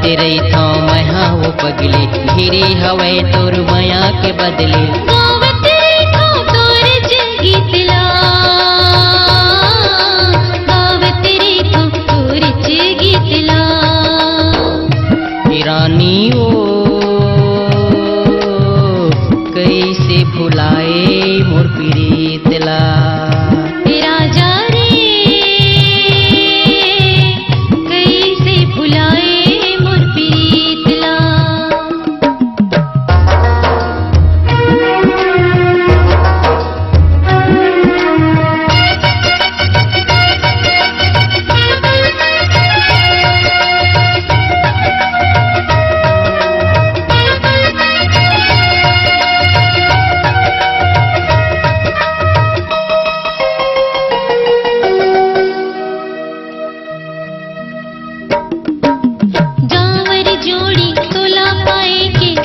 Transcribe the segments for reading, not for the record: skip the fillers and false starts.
रोवते रही था मैं हाँ वो पगली, घिरी हवे तोर माया के बदले। गावते रही था तोर गीतला, गावते रही था तोर गीतला। रानी ओ कैसे भुलाए मोर प्रीतला। राजा रे कैसे भुलाए मोर प्रीतला।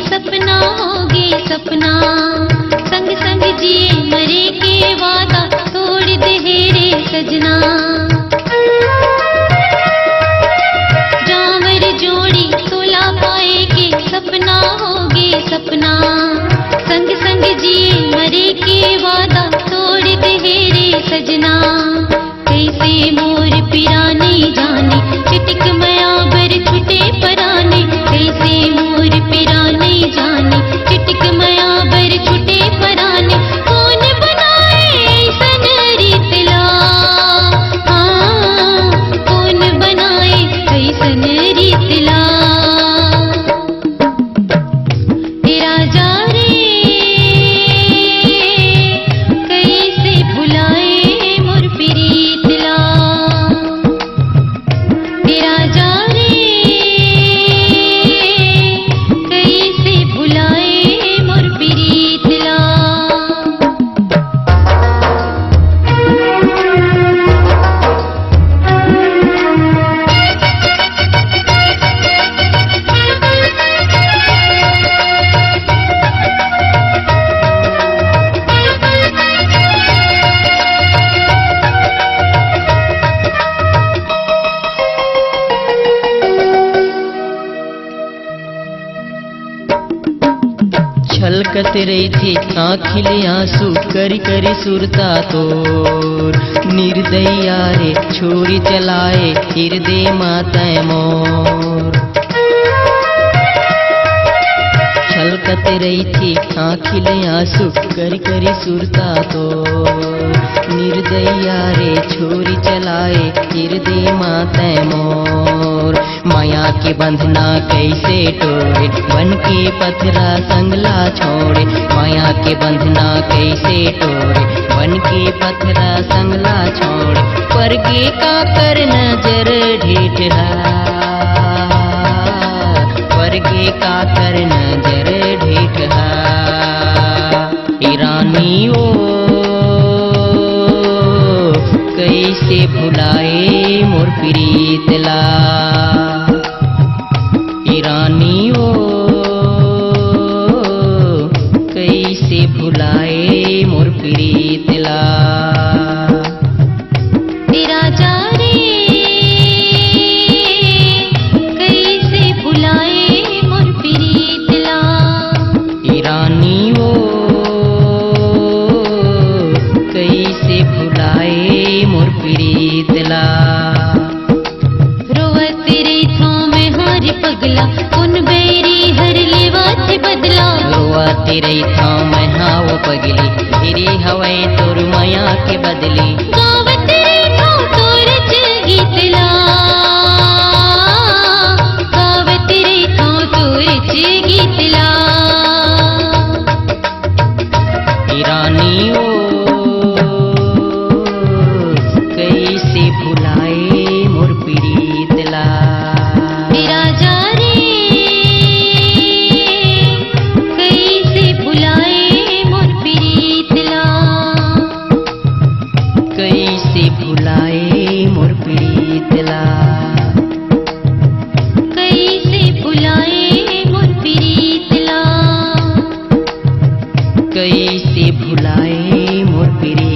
सपना होगे सपना, संग संग जिए मरे के वादा तोड़ दे रे सजना। जावर जोड़ी तोला पाएगी, सपना होगे सपना, संग संग जिए मरे के वादा तोड़ दे रे सजना। कैसे मोर पिराने जाने चिटिक मया बर छुटे पराने, कैसे मोर पिराने जाने चिटिक मया बर छुटे पराने। कौन बनाए ऐसन रीतला, हाँ कौन बनाए ऐसन रीतला। राजा रे कैसे भुलाए मोर प्रीतला। राजा रे कैसे भुलाए मोर प्रीतला। छलकत रही थी आँखिले आंसू करी करी सुरता तोर। निर्दया रे छोरी चलाए हृदय माता मोर। छलकत रही थी आँखिले आंसू करी करी सुरता तोर। निर्दया रे छोरी चलाए हृदय माता मोर। माया के बंधना कैसे तोड़े बन के पथरा संगला छोड़े। माया के बंधना कैसे तोड़े बन के पथरा संगला छोड़े। परगे का कर नजर ढीठा, परगे का कर नजर ढीठा। रानी ओ कैसे भुलाए मोर प्रीतला। रानी ओ कैसे भुलाए मोर प्रीतला। राजा रे कैसे भुलाए मोर प्रीतला। रानी ओ कैसे भुलाए मोर प्रीतला। रोवते रे था मैं हार पगला, उन बेरी हर लेवात बदला। रोवते रही था मैं हाँ वो पगली, घिरी हवे तोर माया के बदले। गावते रे था तोर गीतला, गावते रे था तोर गीतला। रानी ओ कैसे भुलाए मोर प्रीतला। राजा रे कैसे भुलाए मोर प्रीतला। कैसे भुलाए मोर प्रीतला। कैसे भुलाए मोर प्रीतला। कैसे भुलाए मोर प्रीतला।